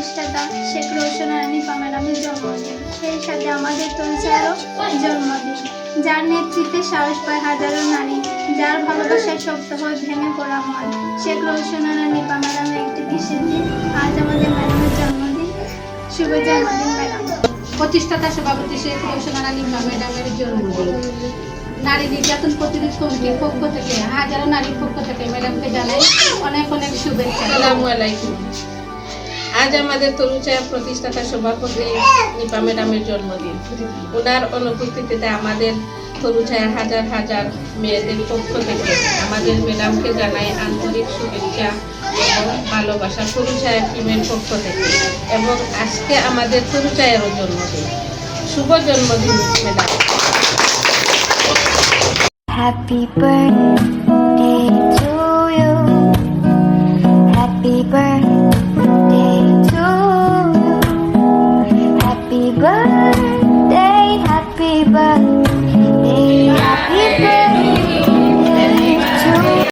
প্রতিষ্ঠাতা শেখ রওশনা রানী ম্যাডামের জন্মদিন, সেই সাথে আমাদের তরুচারও জন্মদিন, যার নেতৃত্বে সাহস পায় হাজারো নারী, যার ভালোবাসায় শক্ত হয় ভেঙে পড়া মন। শেখ রওশনা রানী ম্যাডামের একটি বিশেষ দিন, আজ আমাদের ম্যাডামের জন্মদিন। শুভ জন্মদিন ম্যাডাম। প্রতিষ্ঠাতা সভাপতি শেখ রওশনা রানী ম্যাডামের জন্মদিন। নারী নির্যাতন প্রতিরোধ কমিটির পক্ষ থেকে, হাজারো নারীর পক্ষ থেকে ম্যাডামকে জানাই অনেক অনেক শুভেচ্ছা। আসসালামু আলাইকুম। আজ আমাদের তরুচায়া প্রতিষ্ঠাতা সভাপতি নিপা ম্যাডামের জন্মদিন। ওনার অনুপস্থিতিতে আমাদের তরুচায়ার হাজার হাজার মেয়েদের পক্ষ থেকে আমাদের ম্যাডামকে জানাই আন্তরিক শুভেচ্ছা এবং ভালোবাসা তরুচায়া টিমের পক্ষ থেকে। এবং আজকে আমাদের তরুচায়ারও জন্মদিন। শুভ জন্মদিন madam. Happy birthday to you. Happy birthday.